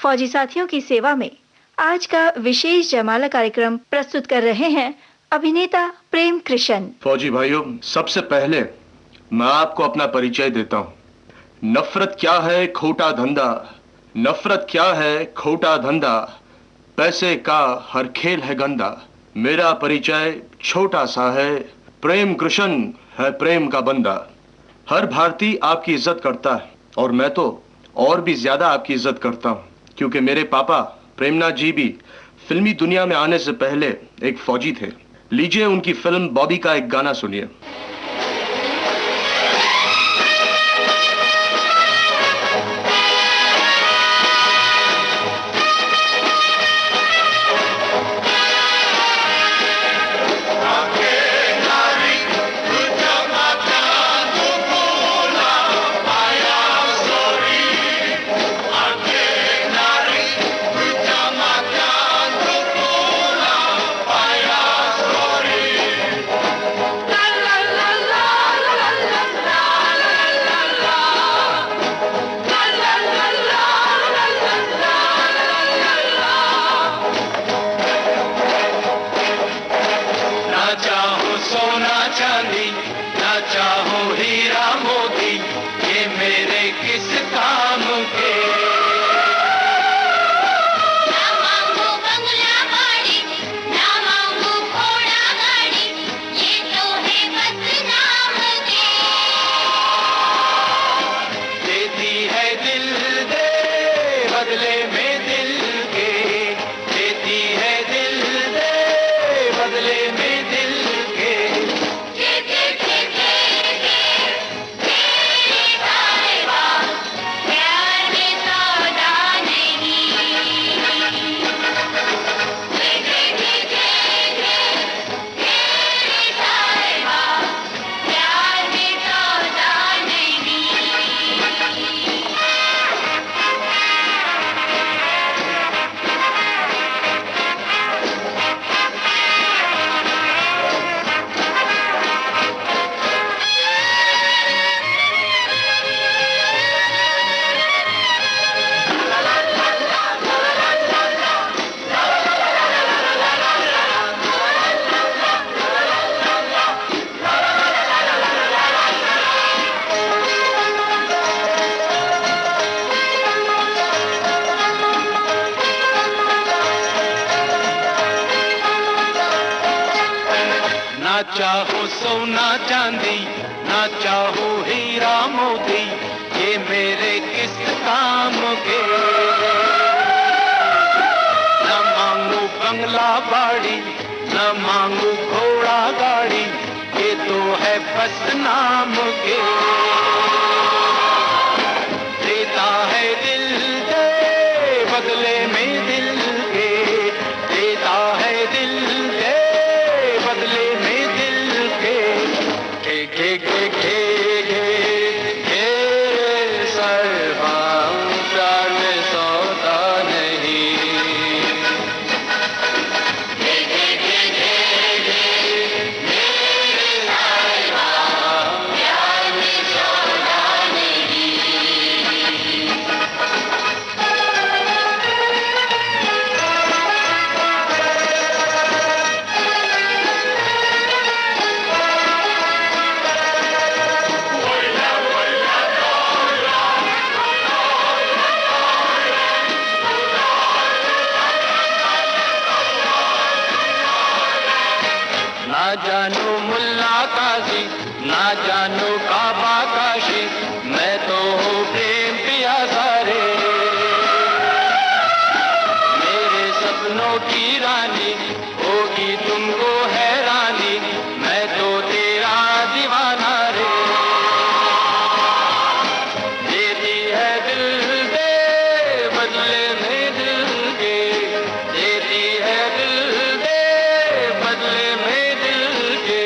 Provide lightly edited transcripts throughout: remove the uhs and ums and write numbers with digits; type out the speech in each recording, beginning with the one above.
फौजी साथियों की सेवा में आज का विशेष जयमाला कार्यक्रम प्रस्तुत कर रहे हैं अभिनेता प्रेम कृष्ण। फौजी भाइयों, सबसे पहले मैं आपको अपना परिचय देता हूँ। नफरत क्या है खोटा धंधा, नफरत क्या है खोटा धंधा, पैसे का हर खेल है गंदा। मेरा परिचय छोटा सा है, प्रेम कृष्ण है प्रेम का बंदा। हर भारतीय आपकी इज्जत करता है और मैं तो और भी ज्यादा आपकी इज्जत करता हूँ, क्योंकि मेरे पापा प्रेमनाथ जी भी फिल्मी दुनिया में आने से पहले एक फौजी थे। लीजिए उनकी फिल्म बॉबी का एक गाना सुनिए। ना चाहो सोना चांदी, ना चाहो हीरा मोती, ये मेरे किस काम के। न मांगू बंगला बाड़ी, न मांगू घोड़ा गाड़ी, ये तो है बस नाम के। देता है दिल दे बदले में दिल के, देता है दिल दे बदले में ना जानो मुल्ला काजी, ना जानो काबा काशी, मैं तो हूँ प्रेम पिया सारे। मेरे सपनों की रानी होगी तुमको हैरानी, मैं तो तेरा दीवाना रे। देती है दिल दे बदले में दिल के, देती है दिल दे बदले में दिल के।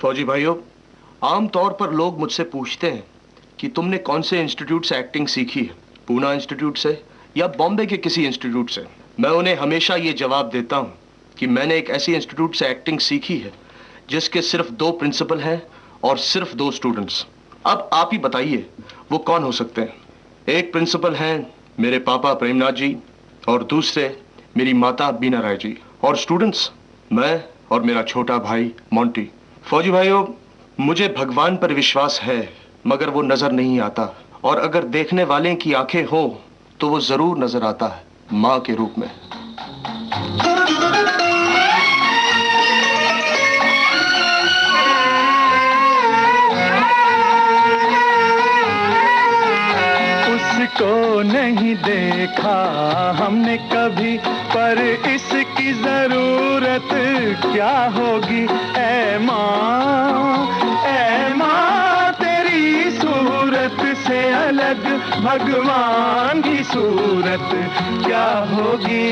फौजी भाइयों, आम तौर पर लोग मुझसे पूछते हैं कि तुमने कौन से इंस्टीट्यूट से एक्टिंग सीखी है, पूना इंस्टीट्यूट से या बॉम्बे के किसी इंस्टीट्यूट से। मैं उन्हें हमेशा ये जवाब देता हूँ कि मैंने एक ऐसी इंस्टीट्यूट से एक्टिंग सीखी है जिसके सिर्फ 2 प्रिंसिपल हैं और सिर्फ 2 स्टूडेंट्स। अब आप ही बताइए वो कौन हो सकते हैं। एक प्रिंसिपल हैं मेरे पापा प्रेमनाथ जी और दूसरे मेरी माता बीना राय जी, और स्टूडेंट्स मैं और मेरा छोटा भाई मोंटी। फौजी भाइयों, मुझे भगवान पर विश्वास है मगर वो नजर नहीं आता, और अगर देखने वाले की आंखें हो तो वो जरूर नजर आता है मां के रूप में। उसको नहीं देखा हमने कभी, पर इसकी जरूरत क्या होगी। ऐ माँ तेरी सूरत से अलग भगवान की सूरत क्या होगी,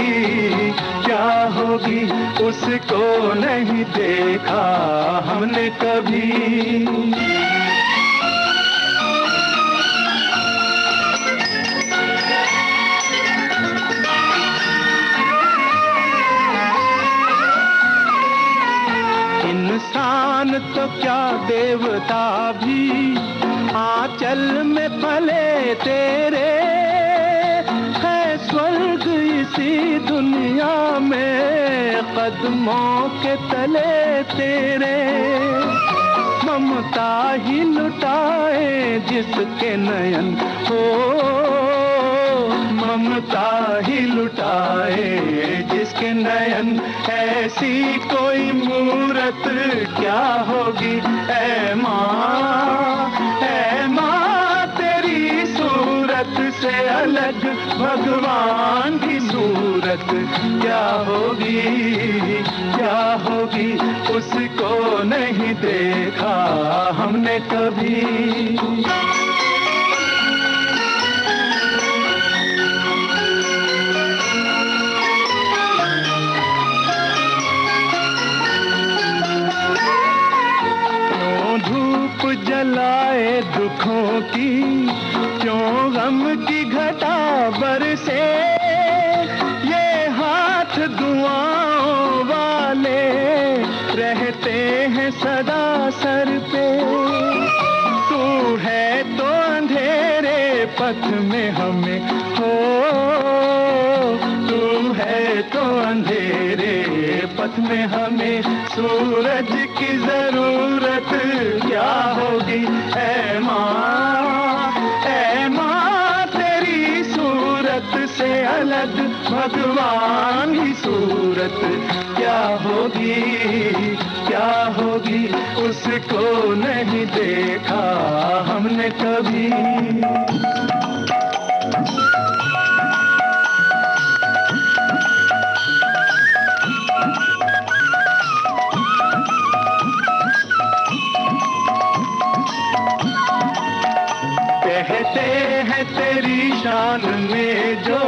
क्या होगी। उसको नहीं देखा हमने कभी। इंसान तो क्या देवता भी आंचल में पले तेरे, है स्वर्ग इसी दुनिया में कदमों के तले तेरे। ममता ही लुटाए जिसके नयन हो, ममता ही लुटाए जिसके नयन, ऐसी कोई मूरत क्या होगी। ऐ माँ तेरी सूरत से अलग भगवान की सूरत क्या होगी, क्या होगी। उसको नहीं देखा हमने कभी। जलाए दुखों की, क्यों गम की घटा बरसे, ये हाथ दुआओं वाले रहते हैं सदा सर पे। तू है तो अंधेरे पथ में हमें हो, तू है तो अंधेरे पथ में हमें सूरज की जरूरत क्या होगी। ऐ माँ तेरी सूरत से अलग भगवान की सूरत क्या होगी, क्या होगी। उसको नहीं देखा हमने कभी। कहते हैं तेरी शान में जो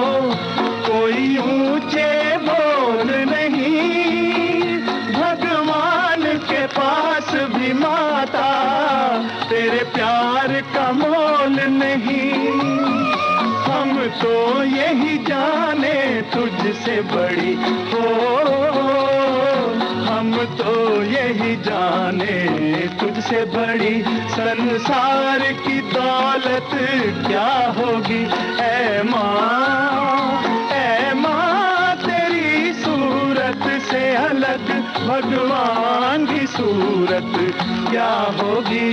कोई ऊंचे बोल नहीं, भगवान के पास भी माता तेरे प्यार का मोल नहीं। हम तो यही जाने तुझसे बड़ी हो, हम तो यही जाने तुझसे बड़ी संसार की दौलत क्या होगी। ऐ माँ तेरी सूरत से अलग भगवान की सूरत क्या होगी,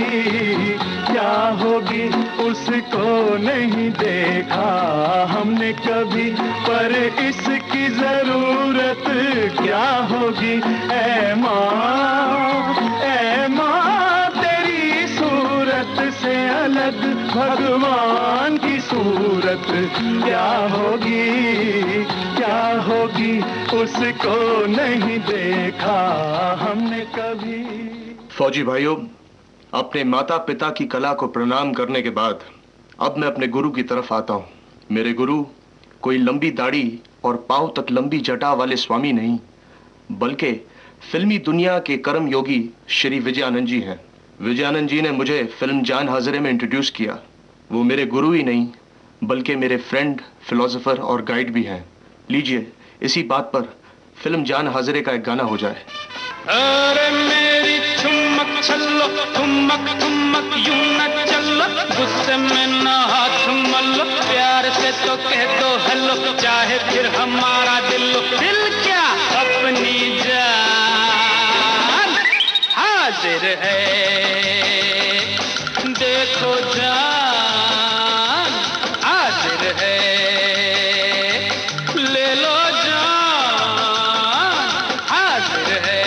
क्या होगी। उसको नहीं देखा हमने कभी, पर इसकी जरूरत क्या होगी। ऐ माँ तेरी सूरत से अलग भगवान की सूरत क्या होगी, क्या होगी। उसको नहीं देखा हमने कभी। फौजी भाइयों, अपने माता पिता की कला को प्रणाम करने के बाद अब मैं अपने गुरु की तरफ आता हूँ। मेरे गुरु कोई लंबी दाढ़ी और पांव तक लंबी जटा वाले स्वामी नहीं, बल्कि फिल्मी दुनिया के कर्म योगी श्री विजयानंद जी हैं। विजयानंद जी ने मुझे फिल्म जान हाजिरे में इंट्रोड्यूस किया। वो मेरे गुरु ही नहीं बल्कि मेरे फ्रेंड, फिलोसोफर और गाइड भी हैं। लीजिए, इसी बात पर फिल्म जान हाजिरे का एक गाना हो जाए। अरे मेरी ठुमक छल्लो, ठुमक ठुमक यूं न चलो, गुस्से में ना हाथ मलो, प्यार से तो कह दो हेलो, चाहे फिर हमारा दिल क्या अपनी जान हाजिर है, देखो जान हाजिर है, ले लो जान हाजिर है।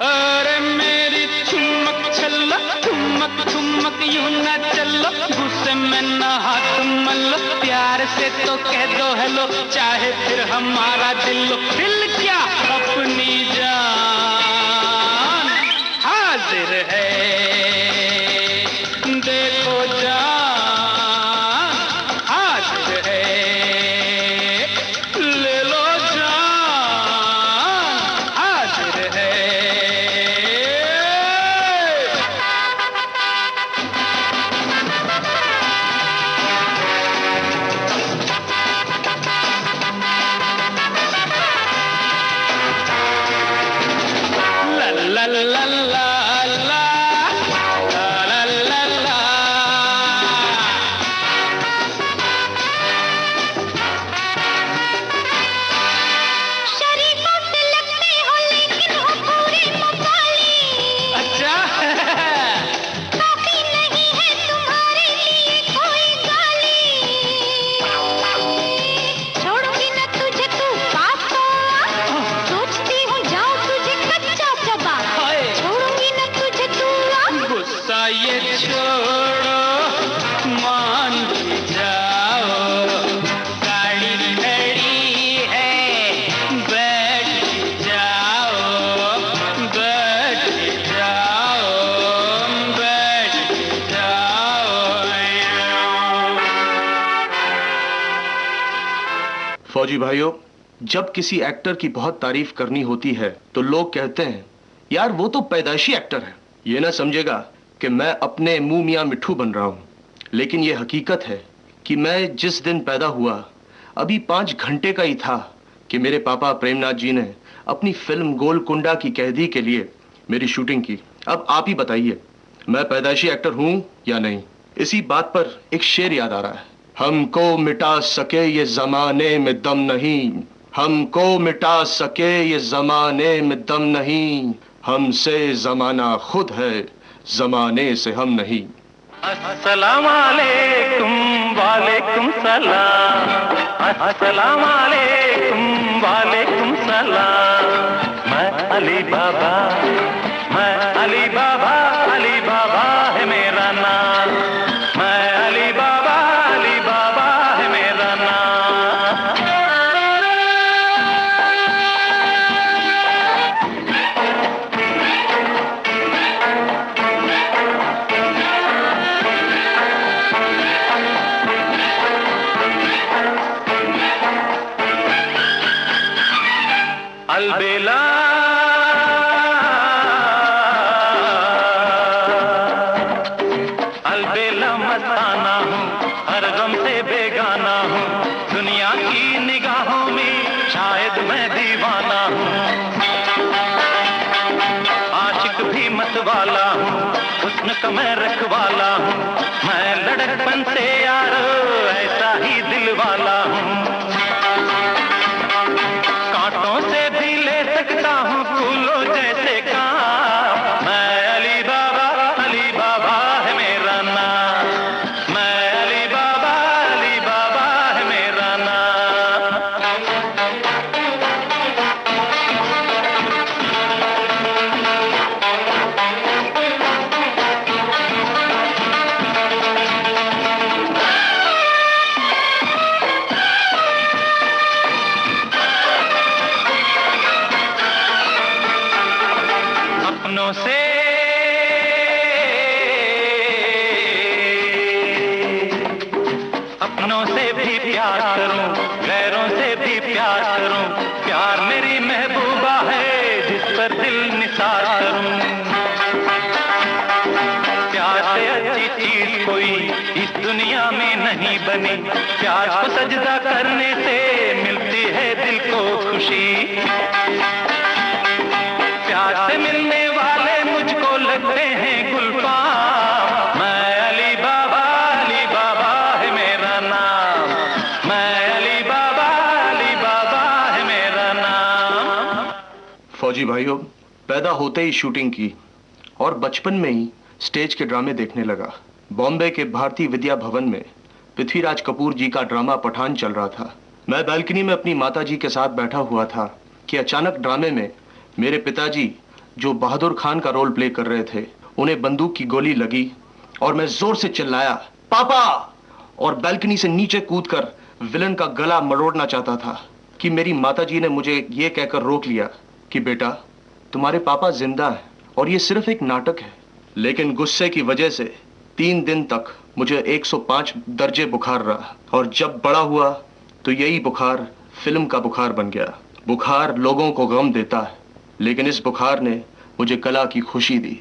अरे मेरी ठुमक छल्लो, ठुमक ठुमक यूं न चलो, गुस्से में ना हाथ मलो, प्यार से तो कह दो हेलो, चाहे फिर हमारा दिल क्या अपनी जान हाजिर है, देखो जान हाजिर है, ले लो जान हाजिर है। ला ला ला ला ला ला ला ला। शरीफों से लगते हो लेकिन हो पूरे मवाली, अच्छा काफी नहीं है तुम्हारे लिए कोई गाली, छोड़ूंगी न तुझे तू पापा, सोचती हूँ जाऊं तुझे कच्चा चबा, हाय। छोड़ूंगी न तुझे तू गुस्सा ये छोड़ो, मान भी जाओ, गाड़ी खड़ी है, बैठ भी जाओ, बैठ भी जाओ, बैठ भी जाओ। फौजी भाइयों, जब किसी एक्टर की बहुत तारीफ करनी होती है तो लोग कहते हैं यार वो तो पैदाइशी एक्टर है। ये ना समझेगा कि मैं अपने मुंह मियां मिट्ठू बन रहा हूं, लेकिन ये हकीकत है कि मैं जिस दिन पैदा हुआ अभी 5 घंटे का ही था कि मेरे पापा प्रेमनाथ जी ने अपनी फिल्म गोलकुंडा की कैदी के लिए मेरी शूटिंग की। अब आप ही बताइए, मैं पैदाइशी एक्टर हूं या नहीं? इसी बात पर एक शेर याद आ रहा है। हमको मिटा सके ये जमाने में दम नहीं, हमको मिटा सके ये जमाने में दम नहीं, हमसे जमाना खुद है, जमाने से हम नहीं। अस्सलाम वालेकुम, वालेकुम सलाम, अस्सलाम वालेकुम, वालेकुम सलाम। मैं अली बाबा, मैं अली बाबा, अली बाबा है मेरा नाम, मैं अली बाबा, अली बाबा है मेरा नाम। अलबेला अलबेला मस्ताना हूँ, हर गम से बेगाना हूँ, दुनिया की निगाहों में शायद मैं दीवाना हूँ, आशिक भी मतवाला हूँ, हुस्न का मैं रखवाला हूँ, मैं लड़कपन से यारो ऐसा ही दिल वाला हूँ, कांटों से भी ले सकता हूँ फूलों जैसे काम, मैं अली बाबा है मेरा नाम, मैं अली बाबा है मेरा नाम। ही प्यार करूं, गैरों से भी प्यार करूं। प्यार मेरी महबूबा है जिस पर दिल निसार करूं। प्यार से अच्छी चीज कोई इस दुनिया में नहीं बनी। प्यार को सजदा करने से मिलती है दिल को खुशी। प्यार से मिलने वाले मुझको लगते हैं गुलफाम। मैं अली बाबा है मेरा नाम। मैं अली बाबा है मेरा नाम। फौजी भाइयों, पैदा होते ही शूटिंग की और बचपन में ही स्टेज के ड्रामे देखने लगा। बॉम्बे के भारतीय विद्या भवन में पृथ्वीराज कपूर जी का ड्रामा पठान चल रहा था। मैं बालकनी में अपनी माताजी के साथ बैठा हुआ था कि अचानक ड्रामे में मेरे पिताजी, जो बहादुर खान का रोल प्ले कर रहे थे, उन्हें बंदूक की गोली लगी और मैं जोर से चिल्लाया, पापा! और बालकनी से नीचे कूदकर विलन का गला मरोड़ना चाहता था कि मेरी माताजी ने मुझे यह कहकर रोक लिया कि बेटा, तुम्हारे पापा जिंदा हैं और ये सिर्फ एक नाटक है। लेकिन गुस्से की वजह से 3 दिन तक मुझे 105 दर्जे बुखार रहा और जब बड़ा हुआ तो यही बुखार फिल्म का बुखार बन गया। बुखार लोगों को गम देता है, लेकिन इस बुखार ने मुझे कला की खुशी दी।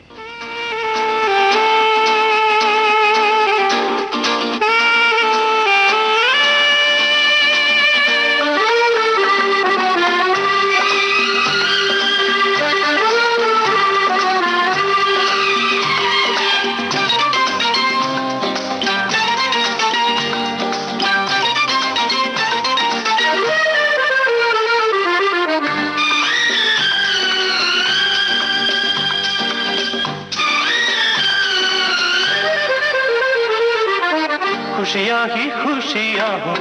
खुशियाँ ही खुशियाँ हो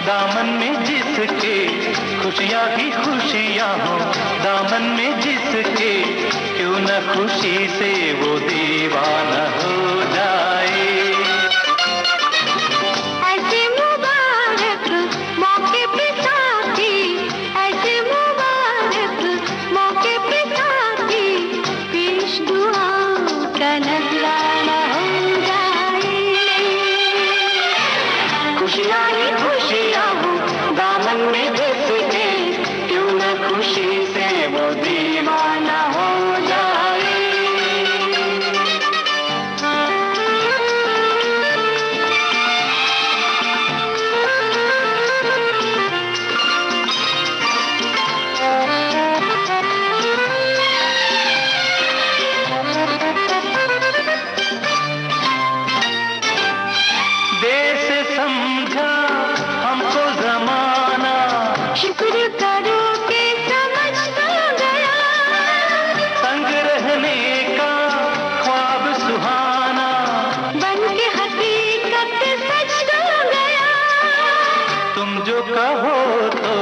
दामन में जिसके। खुशियाँ ही खुशियाँ हो दामन में जिसके। क्यों न खुशी से वो दीवाना हो जाए। ऐसे मुबारक मौके पे साथी, ऐसे मुबारक मौके पे साथी, पेश दुआओं का नजराना हो जाए। खुशियाँ ही खुशियाँ हो दामन में जिसके। क्यों न खुशी से वो दीवाना हो जाए। देश समझा हमको जमाना। शुक्र करो कि समझ तो गया। संग रहने का ख्वाब सुहाना। बन के हकीकत सच तो गया। तुम जो कहो तो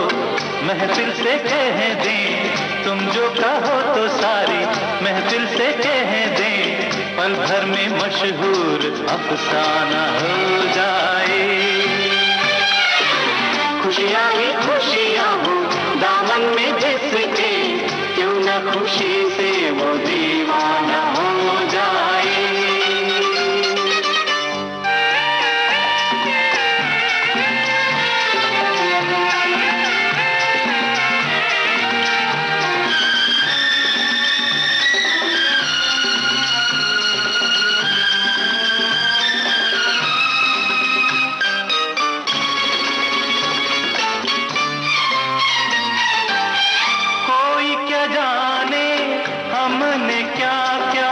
महफिल से कह दें। तुम जो कहो तो सारी महफिल से कह दें। पल भर में मशहूर अफसाना हो जाए। खुशियाँ ही खुशियाँ हो दामन में जिसके। क्यों न खुशी से वो दीवाना हो जाए। कोई क्या जाने हमने क्या क्या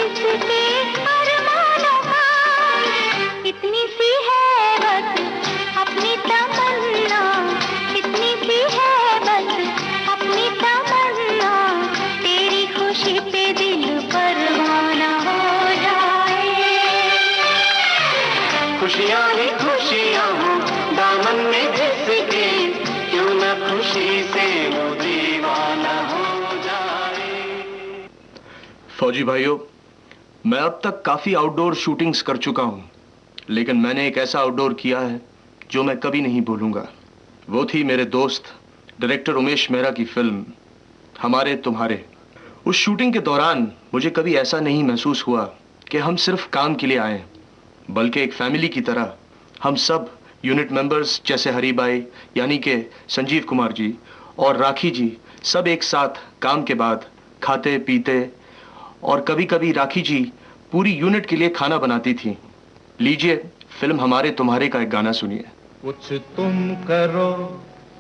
जिसके अरमानों का इतनी सी है बस अपनी तमन्ना, इतनी सी है बस अपनी तमन्ना, तेरी खुशी पे दिल परवाना हो जाए। खुशियाँ ही खुशियाँ हो दामन में जिसके, क्यों न खुशी से वो दीवाना हो जाए। फौजी भाइयों, मैं अब तक काफी आउटडोर शूटिंग्स कर चुका हूं, लेकिन मैंने एक ऐसा आउटडोर किया है जो मैं कभी नहीं भूलूंगा। वो थी मेरे दोस्त डायरेक्टर उमेश मेहरा की फिल्म हमारे तुम्हारे। उस शूटिंग के दौरान मुझे कभी ऐसा नहीं महसूस हुआ कि हम सिर्फ काम के लिए आए, बल्कि एक फैमिली की तरह हम सब यूनिट मेंबर्स जैसे हरीबाई यानी कि संजीव कुमार जी और राखी जी सब एक साथ काम के बाद खाते पीते, और कभी कभी राखी जी पूरी यूनिट के लिए खाना बनाती थी। लीजिए फिल्म हमारे तुम्हारे का एक गाना सुनिए। कुछ तुम करो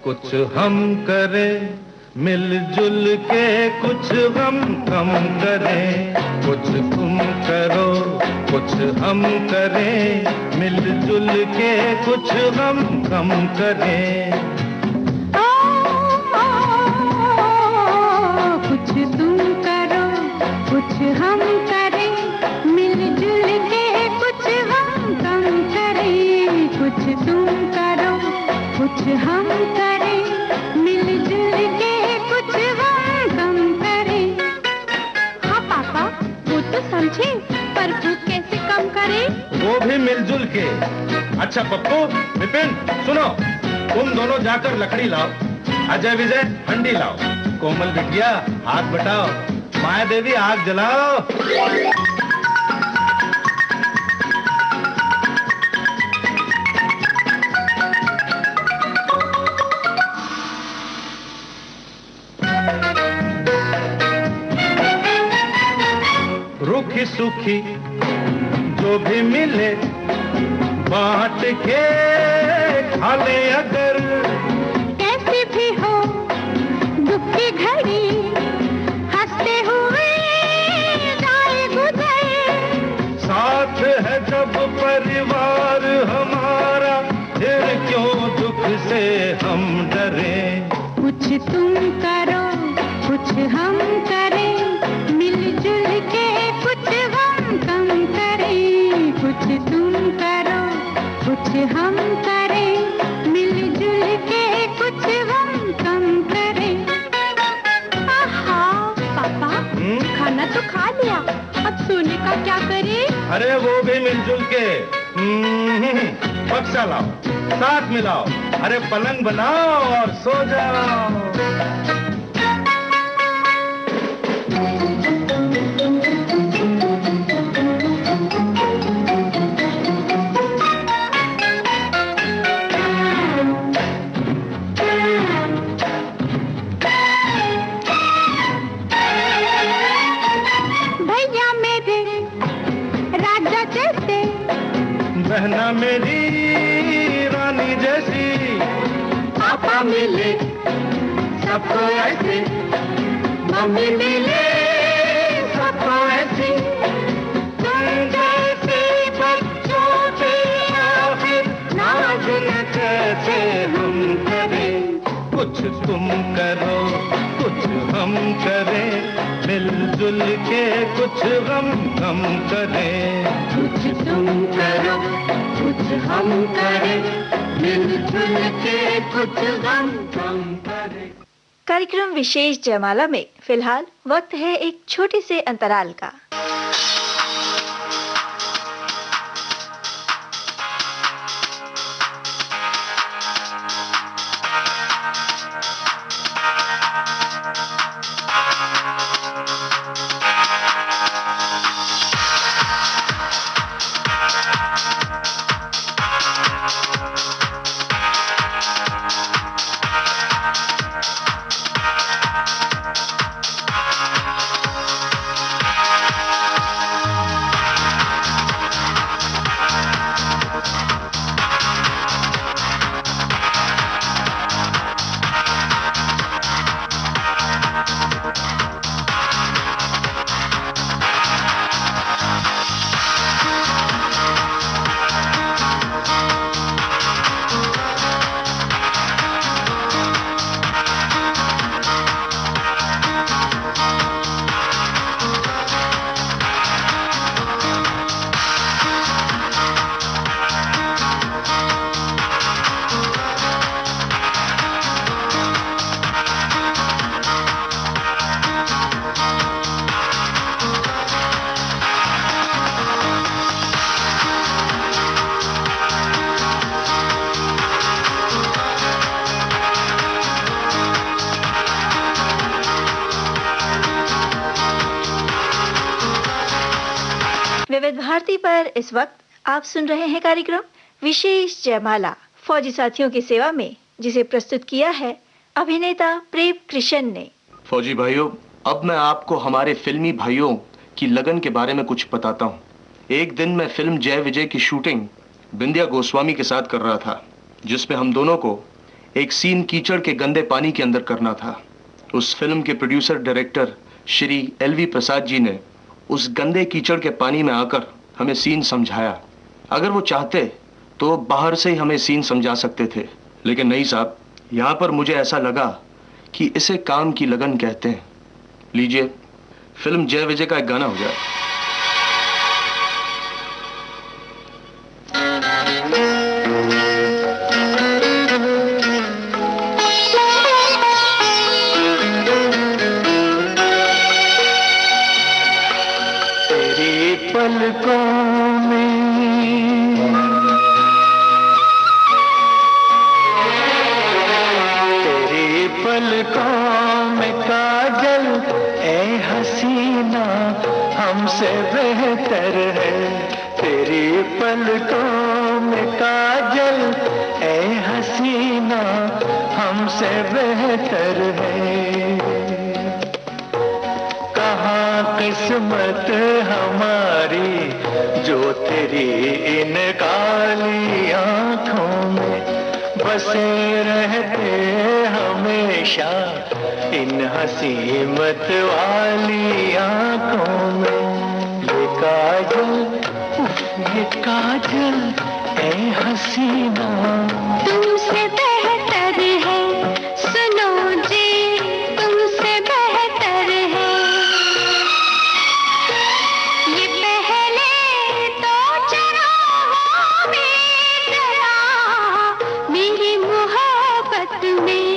कुछ हम करें, मिलजुल के कुछ गम कम करें। कुछ तुम करो कुछ हम करें, मिलजुल के कुछ गम कम करें। कुछ तुम करो कुछ हम करें, मिलजुल के कुछ हम कम करें। कुछ तुम करो कुछ हम करें, मिलजुल के कुछ हम कम करें। हाँ पापा, वो तो समझे, पर भूख कैसे कम करें? वो भी मिलजुल के। अच्छा पप्पू, विपिन सुनो, तुम दोनों जाकर लकड़ी लाओ, अजय विजय हंडी लाओ, कोमल बिटिया हाथ बटाओ, माया देवी आग जलाओ। रूखी सूखी जो भी मिले बांट के खा ले, अगर कैसी भी हो दुख की घड़ी, हंसते हुए जाए गुजर। साथ है जब परिवार हमारा, फिर क्यों दुख से हम डरे। कुछ तुम करो कुछ हम करें, मिलजुल के कुछ हम कम करें। कुछ तुम करो कुछ हम करें, मिलजुल के कुछ हम कम करें। आहा पापा, खाना तो खा लिया, अब सोने का क्या करें? अरे वो भी मिलजुल के। बक्सा लाओ, साथ मिलाओ, अरे पलंग बनाओ और सो जाओ। भैया मेरे राजा जैसे, बहना मेरी रानी जैसी, पापा मिले सबको ऐसे, मम्मी मिले सबको ऐसी। तुम जैसे बच्चों पे आखिर नाज न कैसे हम करें। कुछ तुम करो कुछ हम करें, मिलजुल के कुछ गम कम करें। कुछ तुम करो कुछ हम करें, मिलजुल के कुछ गम कम करें। कार्यक्रम विशेष जयमाला में फिलहाल वक्त है एक छोटे से अंतराल का। विविध भारती पर इस वक्त आप सुन रहे हैं कार्यक्रम विशेष जयमाला फौजी साथियों की सेवा में, जिसे प्रस्तुत किया है अभिनेता प्रेम कृष्ण ने। फौजी भाइयों, अब मैं आपको हमारे फिल्मी भाइयों की लगन के बारे में कुछ बताता हूँ। एक दिन मैं फिल्म जय विजय की शूटिंग बिंदिया गोस्वामी के साथ कर रहा था, जिसमें हम दोनों को एक सीन कीचड़ के गंदे पानी के अंदर करना था। उस फिल्म के producer director Shri LV Prasad ji ने उस गंदे कीचड़ के पानी में आकर हमें सीन समझाया। अगर वो चाहते तो बाहर से ही हमें सीन समझा सकते थे, लेकिन नहीं साहब, यहाँ पर मुझे ऐसा लगा कि इसे काम की लगन कहते हैं। लीजिए, फिल्म जय विजय का एक गाना हो जाए। हमसे बेहतर है तेरी पलकों में काजल, ऐ हसीना हमसे बेहतर है। कहाँ किस्मत हमारी जो तेरी इन काली आँखों में बसे रहते हमेशा, इन हसी मत वाली आँखों में। ये काजल ऐ हसीना तुमसे बेहतर है, सुनो जी तुमसे बेहतर है। ये पहले तो चराहों में जला मेरी मोहब्बत में,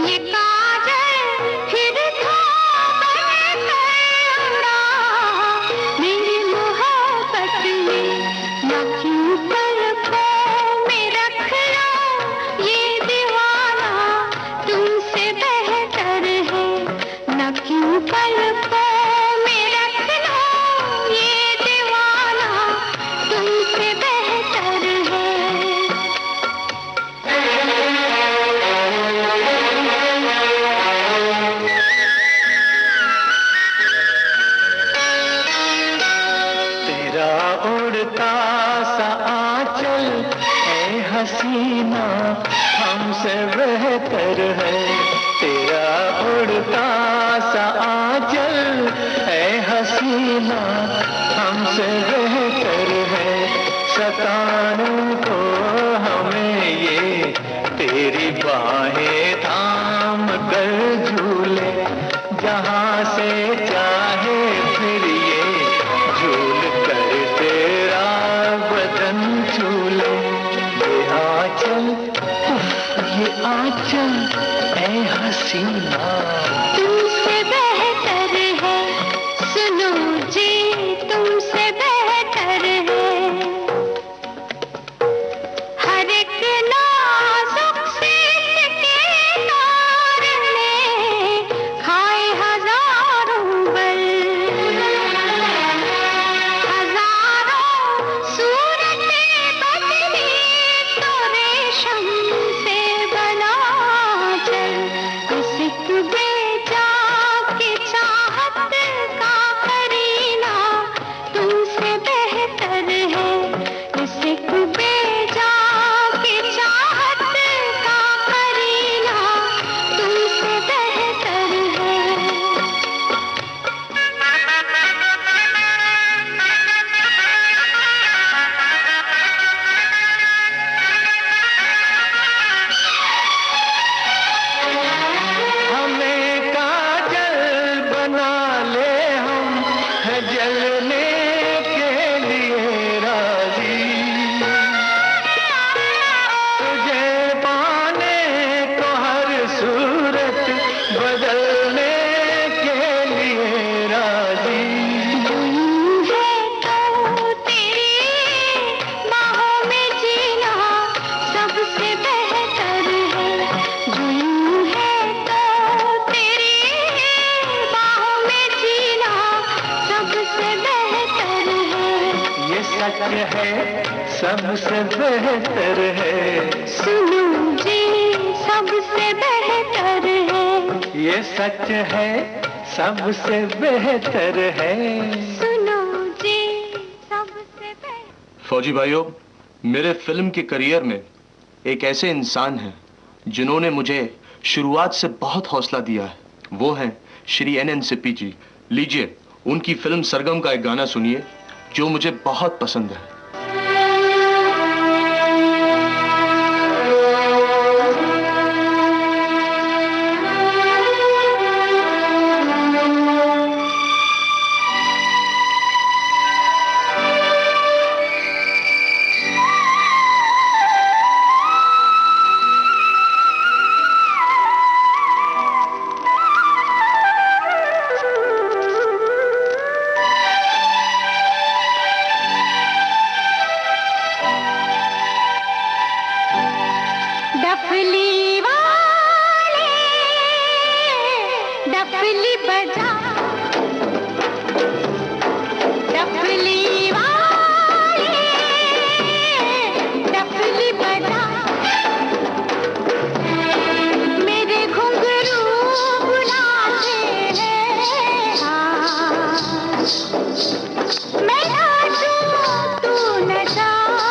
ये काजल फिर था मेरी मोहब्बत में। न क्यों पलकों में रख लो ये दीवाना तुमसे बेहतर है, न क्यों पलकों में रख लो ये दीवाना तुमसे बेहतर है। तेरा उड़ता सा आंचल ऐ हसीना हमसे बेहतर है। तेरा उड़ता सा आंचल ऐ हसीना हमसे बेहतर है। सताने को हमें ये तेरी बाहें थाम कर झूले, जहाँ से चाहे फिर ये झूल कर तेरा बदन झूले। ये सच है सबसे बेहतर है। सुनो जी सबसे बेहतर है। ये सच है सबसे बेहतर है। सुनो जी सबसे बेहतर। फौजी भाइयों, मेरे फिल्म के करियर में एक ऐसे इंसान हैं जिन्होंने मुझे शुरुआत से बहुत हौसला दिया है। वो हैं श्री एन सिप्पी जी। लीजिए उनकी फिल्म सरगम का एक गाना सुनिए जो मुझे बहुत पसंद है। डफली बजा, डफली वाले डफली बजा, मेरे घुंघरू बुलाते हैं। मैं नाचूं तू नचा,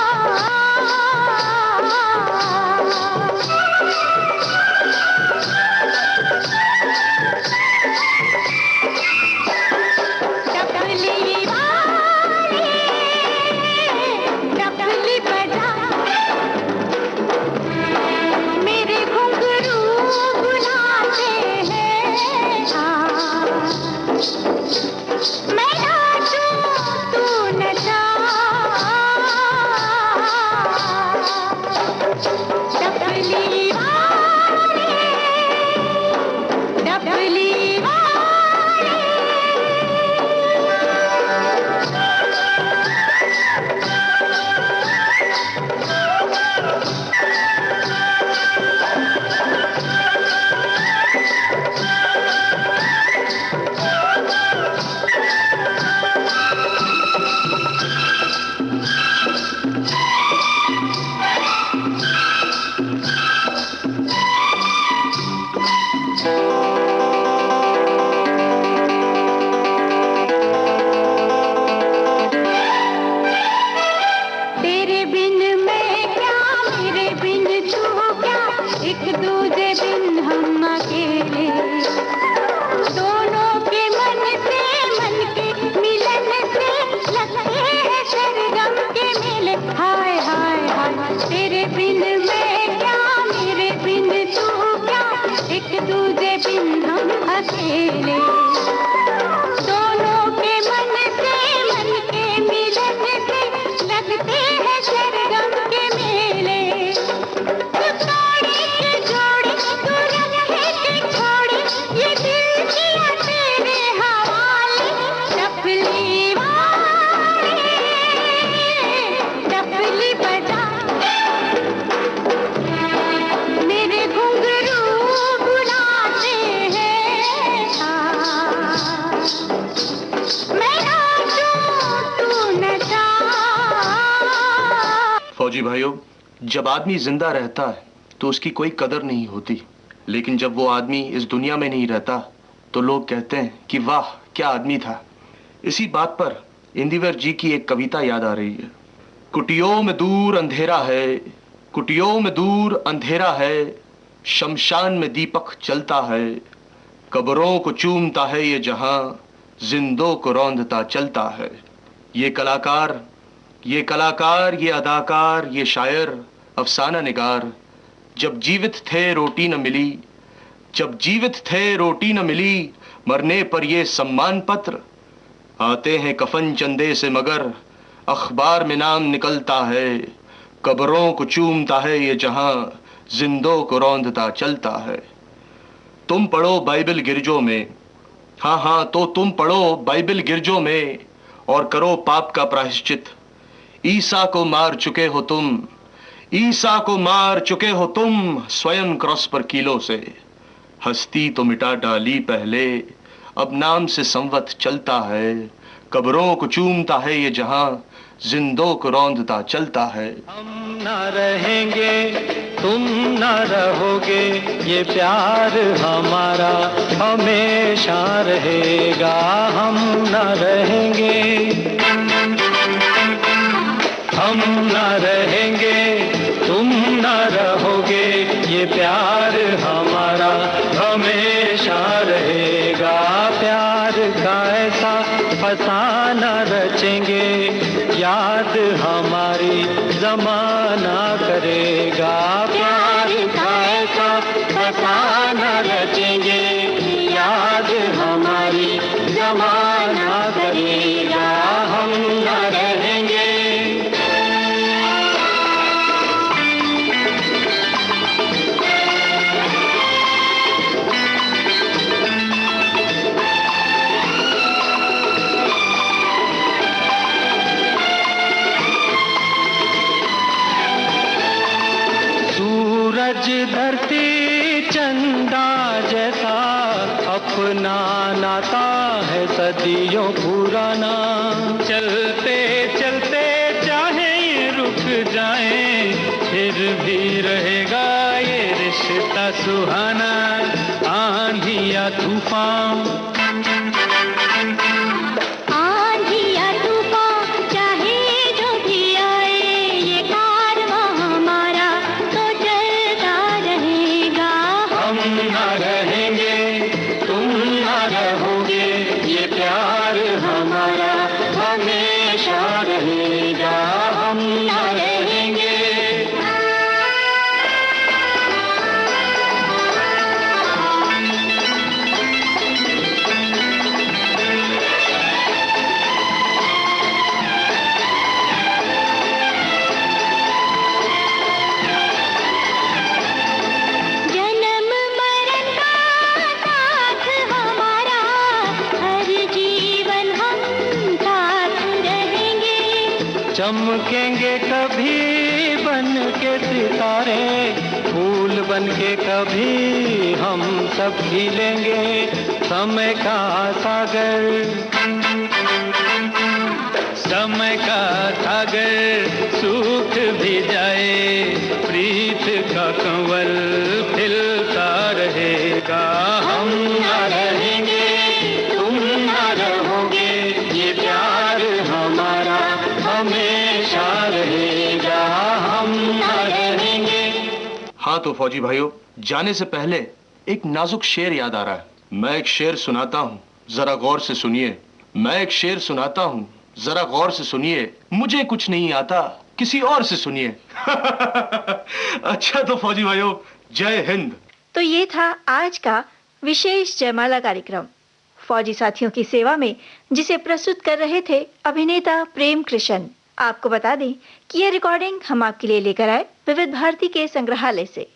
फौजी भाइयों, जब आदमी जिंदा रहता है तो उसकी कोई कदर नहीं होती, लेकिन जब वो आदमी इस दुनिया में नहीं रहता तो लोग कहते हैं कि वाह क्या आदमी था। इसी बात पर इंदिवर जी की एक कविता याद आ रही है। कुटियों में दूर अंधेरा है, कुटियों में दूर अंधेरा है, शमशान में दीपक जलता है, कब्रों को चूमता है ये जहां, जिंदों को रौंदता चलता है। ये कलाकार, ये अदाकार, ये शायर, अफसाना निगार, जब जीवित थे रोटी न मिली, जब जीवित थे रोटी न मिली, मरने पर ये सम्मान पत्र, आते हैं कफन चंदे से मगर अखबार में नाम निकलता है, कब्रों को चूमता है ये जहां, जिंदों को रौंदता चलता है। तुम पढ़ो बाइबल गिरजों में, हाँ तो तुम पढ़ो बाइबल गिरजों में और करो पाप का प्रायश्चित। ईसा को मार चुके हो तुम, ईसा को मार चुके हो तुम, स्वयं क्रॉस पर कीलों से। हस्ती तो मिटा डाली पहले, अब नाम से संवत चलता है, कब्रों को चूमता है ये जहां, जिंदों को रौंदता चलता है। हम ना रहेंगे तुम ना रहोगे, ये प्यार हमारा हमेशा रहेगा। हम ना रहेंगे, हम ना रहेंगे तुम ना रहोगे, ये प्यार हमारा हमेशा रहेगा। प्यार का ऐसा फसाना रचेंगे, याद हमारी जमाना करेगा। प्यार का ऐसा फसाना रचेंगे, याद हमारी जमाना करेगा। हम ना रहेंगे। सूरज धरती चंदा जैसा अपना नाता है सदियों पुराना। चलते चलते चाहे ये रुक जाए, फिर भी रहेगा ये रिश्ता सुहाना। आंधी या तूफान, आंधी या तूफान चाहे जो भी आए, ये कारवां हमारा तो चलता रहेगा। हम ना रहेंगे तुम ना रहोगे, ये प्यार हमारा हमेशा रहेगा। हम ना रहेंगे। जन्म मरण का साथ हमारा, हर जीवन हम साथ रहेंगे। चमकेंगे कभी बन के सितारे, फूल बन के कभी हम सब खिलेंगे। समय का सागर, समय का सागर सूख भी जाए, प्रीत का कंवल खिलता रहेगा। हम ना रहेंगे तुम ना रहोगे, ये प्यार हमारा हमेशा रहेगा। हम ना रहेंगे। हाँ तो फौजी भाइयों, जाने से पहले एक नाजुक शेर याद आ रहा है। मैं एक शेर सुनाता हूँ, जरा गौर से सुनिए। मैं एक शेर सुनाता हूँ, जरा गौर से सुनिए। मुझे कुछ नहीं आता, किसी और से सुनिए। अच्छा तो फौजी भाइयों, जय हिंद। तो ये था आज का विशेष जयमाला कार्यक्रम फौजी साथियों की सेवा में, जिसे प्रस्तुत कर रहे थे अभिनेता प्रेम कृष्ण। आपको बता दें कि यह रिकॉर्डिंग हम आपके लिए लेकर आए विविध भारती के संग्रहालय से।